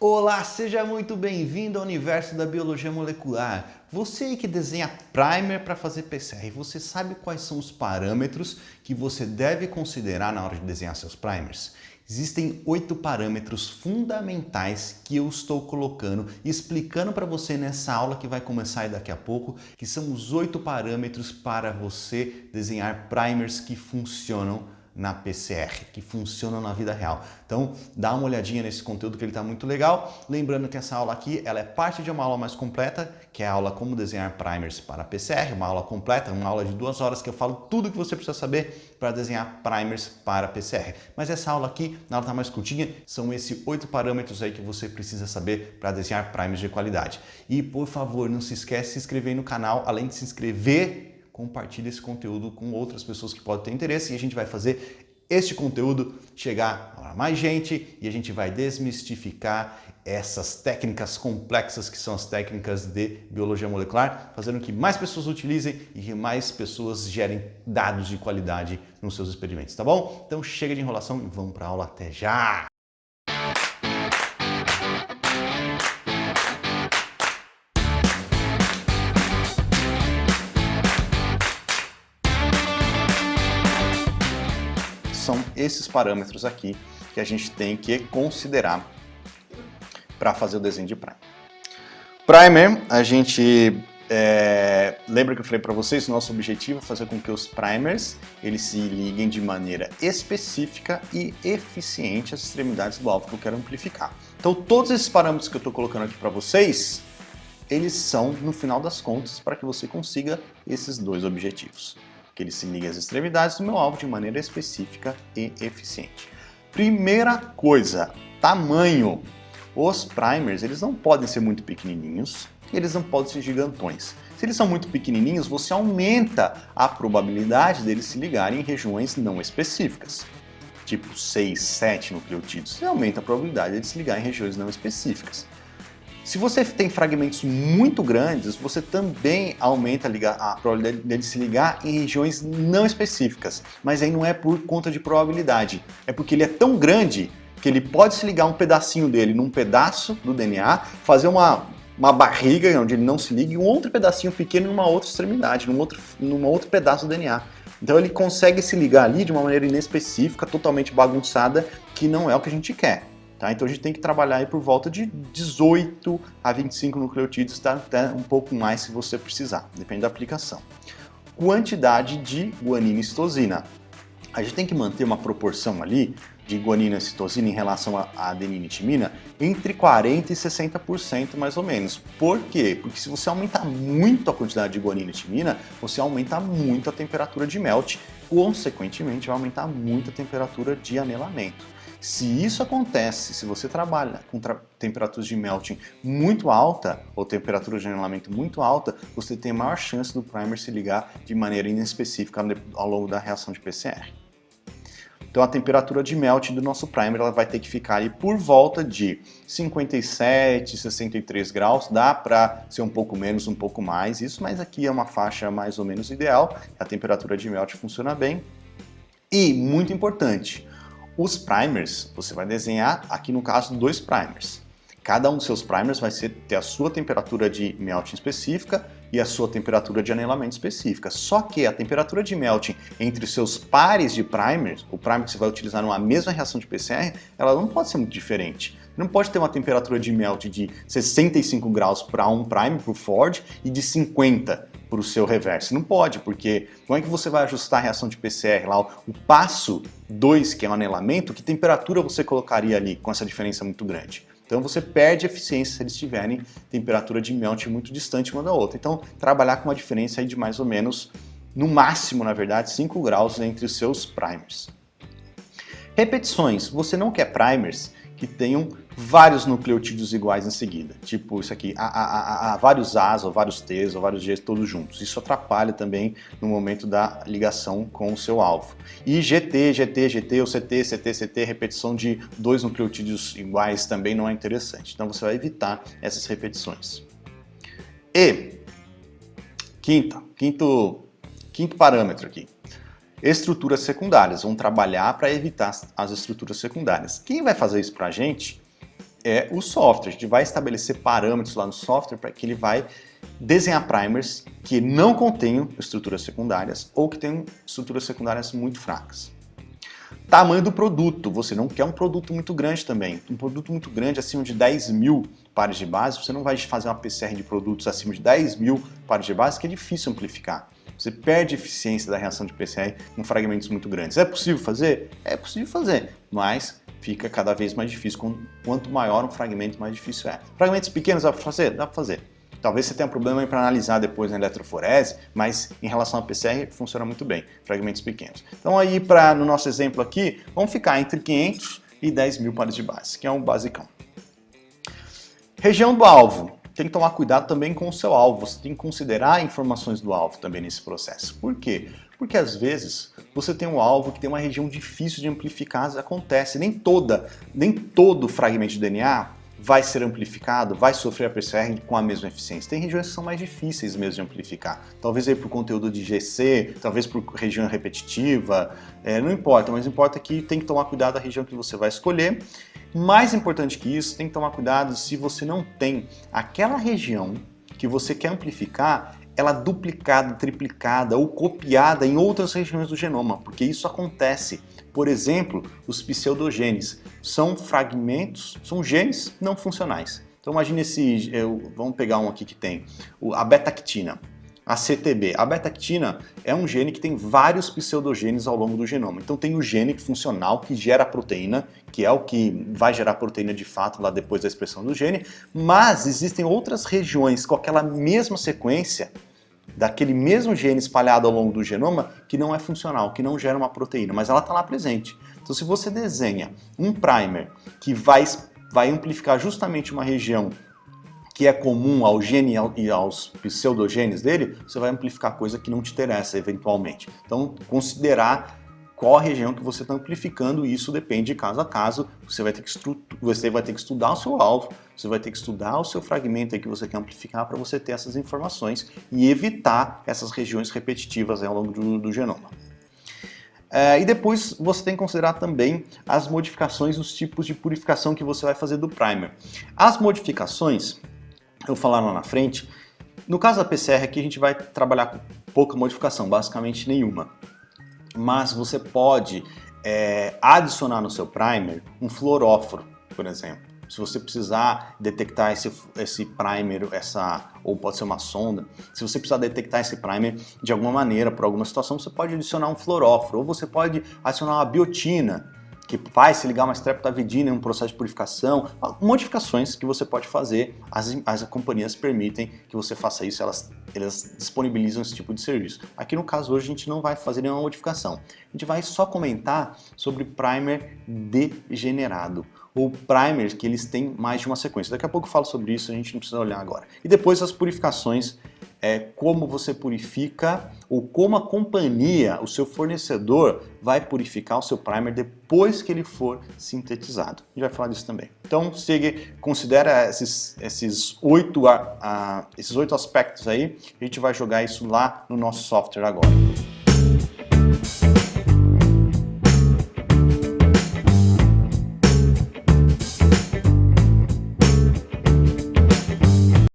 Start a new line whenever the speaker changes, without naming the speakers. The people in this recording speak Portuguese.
Olá, seja muito bem-vindo ao universo da biologia molecular. Você aí que desenha primer para fazer PCR, você sabe quais são os parâmetros que você deve considerar na hora de desenhar seus primers? Existem 8 parâmetros fundamentais que eu estou colocando e explicando para você nessa aula que vai começar daqui a pouco, que são os 8 parâmetros para você desenhar primers que funcionam na PCR, que funcionam na vida real. Então, dá uma olhadinha nesse conteúdo que ele está muito legal. Lembrando que essa aula aqui, ela é parte de uma aula mais completa, que é a aula Como Desenhar Primers para PCR, uma aula completa, uma aula de 2 horas que eu falo tudo o que você precisa saber para desenhar primers para PCR. Mas essa aula aqui, na aula está mais curtinha, são esses 8 parâmetros aí que você precisa saber para desenhar primers de qualidade. E, por favor, não se esquece de se inscrever no canal, além de se inscrever, compartilhe esse conteúdo com outras pessoas que podem ter interesse e a gente vai fazer este conteúdo chegar a mais gente e a gente vai desmistificar essas técnicas complexas que são as técnicas de biologia molecular, fazendo com que mais pessoas utilizem e que mais pessoas gerem dados de qualidade nos seus experimentos, tá bom? Então chega de enrolação e vamos para a aula até já! São esses parâmetros aqui que a gente tem que considerar para fazer o desenho de primer. Primer, a gente lembra que eu falei para vocês, nosso objetivo é fazer com que os primers eles se liguem de maneira específica e eficiente às extremidades do alvo que eu quero amplificar. Então todos esses parâmetros que eu estou colocando aqui para vocês, eles são, no final das contas, para que você consiga esses dois objetivos. Que ele se ligue às extremidades do meu alvo de maneira específica e eficiente. Primeira coisa, tamanho. Os primers, eles não podem ser muito pequenininhos, eles não podem ser gigantões. Se eles são muito pequenininhos, você aumenta a probabilidade deles se ligarem em regiões não específicas. Tipo 6, 7 nucleotídeos, você aumenta a probabilidade de se ligar em regiões não específicas. Se você tem fragmentos muito grandes, você também aumenta a probabilidade dele se ligar em regiões não específicas. Mas aí não é por conta de probabilidade, é porque ele é tão grande que ele pode se ligar um pedacinho dele num pedaço do DNA, fazer uma barriga onde ele não se liga e um outro pedacinho pequeno numa outra extremidade, num outro pedaço do DNA. Então ele consegue se ligar ali de uma maneira inespecífica, totalmente bagunçada, que não é o que a gente quer. Tá? Então a gente tem que trabalhar aí por volta de 18 a 25 nucleotídeos, tá? Até um pouco mais se você precisar, depende da aplicação. Quantidade de guanina e citosina. A gente tem que manter uma proporção ali de guanina e citosina em relação à adenina e timina entre 40% e 60% mais ou menos. Por quê? Porque se você aumentar muito a quantidade de guanina e timina, você aumenta muito a temperatura de melt, consequentemente vai aumentar muito a temperatura de anelamento. Se isso acontece, se você trabalha com temperaturas de melting muito alta ou temperatura de anelamento muito alta, você tem maior chance do primer se ligar de maneira inespecífica ao longo da reação de PCR. Então a temperatura de melt do nosso primer ela vai ter que ficar ali por volta de 57, 63 graus, dá para ser um pouco menos, um pouco mais, isso, mas aqui é uma faixa mais ou menos ideal, a temperatura de melt funciona bem. E, muito importante, os primers, você vai desenhar, aqui no caso, 2 primers. Cada um dos seus primers vai ter a sua temperatura de melting específica e a sua temperatura de anelamento específica. Só que a temperatura de melting entre os seus pares de primers, o primer que você vai utilizar numa mesma reação de PCR, ela não pode ser muito diferente. Não pode ter uma temperatura de melt de 65 graus para um primer, para o Ford, e de 50 para o seu reverse. Não pode, porque como é que você vai ajustar a reação de PCR lá, o passo 2, que é o anelamento, que temperatura você colocaria ali com essa diferença muito grande? Então você perde eficiência se eles tiverem temperatura de melt muito distante uma da outra. Então trabalhar com uma diferença aí de mais ou menos, no máximo na verdade, 5 graus entre os seus primers. Repetições, você não quer primers que tenham vários nucleotídeos iguais em seguida, tipo isso aqui, vários A's ou vários T's ou vários G's todos juntos. Isso atrapalha também no momento da ligação com o seu alvo. E GT, GT, GT ou CT, CT, CT, repetição de 2 nucleotídeos iguais também não é interessante. Então você vai evitar essas repetições. E quinto parâmetro aqui. Estruturas secundárias. Vamos trabalhar para evitar as estruturas secundárias. Quem vai fazer isso para a gente é o software. A gente vai estabelecer parâmetros lá no software para que ele vai desenhar primers que não contenham estruturas secundárias ou que tenham estruturas secundárias muito fracas. Tamanho do produto, você não quer um produto muito grande também. Um produto muito grande, acima de 10 mil pares de base, você não vai fazer uma PCR de produtos acima de 10 mil pares de base, que é difícil amplificar. Você perde eficiência da reação de PCR com fragmentos muito grandes. É possível fazer? É possível fazer, mas fica cada vez mais difícil. Quanto maior um fragmento, mais difícil é. Fragmentos pequenos dá para fazer? Dá para fazer. Talvez você tenha um problema para analisar depois na eletroforese, mas em relação à PCR funciona muito bem, fragmentos pequenos. Então aí, no nosso exemplo aqui, vamos ficar entre 500 e 10 mil pares de base, que é um basicão. Região do alvo. Tem que tomar cuidado também com o seu alvo, você tem que considerar informações do alvo também nesse processo. Por quê? Porque às vezes você tem um alvo que tem uma região difícil de amplificar, acontece, nem todo fragmento de DNA vai ser amplificado, vai sofrer a PCR com a mesma eficiência. Tem regiões que são mais difíceis mesmo de amplificar. Talvez aí por conteúdo de GC, talvez por região repetitiva, não importa, mas importa que tem que tomar cuidado da região que você vai escolher. Mais importante que isso, tem que tomar cuidado se você não tem aquela região que você quer amplificar, ela duplicada, triplicada ou copiada em outras regiões do genoma, porque isso acontece. Por exemplo, os pseudogenes são fragmentos, são genes não funcionais. Então imagine vamos pegar um aqui que tem a beta-actina, a CTB. A beta-actina é um gene que tem vários pseudogenes ao longo do genoma. Então tem o gene funcional que gera a proteína, que é o que vai gerar a proteína de fato lá depois da expressão do gene, mas existem outras regiões com aquela mesma sequência, daquele mesmo gene espalhado ao longo do genoma, que não é funcional, que não gera uma proteína, mas ela está lá presente. Então se você desenha um primer que vai amplificar justamente uma região que é comum ao gene e aos pseudogenes dele, você vai amplificar coisa que não te interessa eventualmente. Então considerar qual a região que você está amplificando, e isso depende de caso a caso. Você vai ter que estudar o seu alvo, você vai ter que estudar o seu fragmento aí que você quer amplificar para você ter essas informações e evitar essas regiões repetitivas ao longo do genoma. E depois você tem que considerar também as modificações, os tipos de purificação que você vai fazer do primer. As modificações, eu vou falar lá na frente, no caso da PCR aqui a gente vai trabalhar com pouca modificação, basicamente nenhuma. Mas você pode adicionar no seu primer um fluoróforo, por exemplo. Se você precisar detectar esse primer, ou pode ser uma sonda, se você precisar detectar esse primer de alguma maneira, por alguma situação, você pode adicionar um fluoróforo, ou você pode adicionar uma biotina, que vai se ligar uma streptavidina em um processo de purificação, modificações que você pode fazer, as companhias permitem que você faça isso, elas disponibilizam esse tipo de serviço. Aqui no caso hoje a gente não vai fazer nenhuma modificação, a gente vai só comentar sobre primer degenerado, ou primers que eles têm mais de uma sequência. Daqui a pouco eu falo sobre isso, a gente não precisa olhar agora. E depois as purificações, como você purifica ou como a companhia, o seu fornecedor, vai purificar o seu primer depois que ele for sintetizado. A gente vai falar disso também. Então, considera esses 8 aspectos aí, a gente vai jogar isso lá no nosso software agora.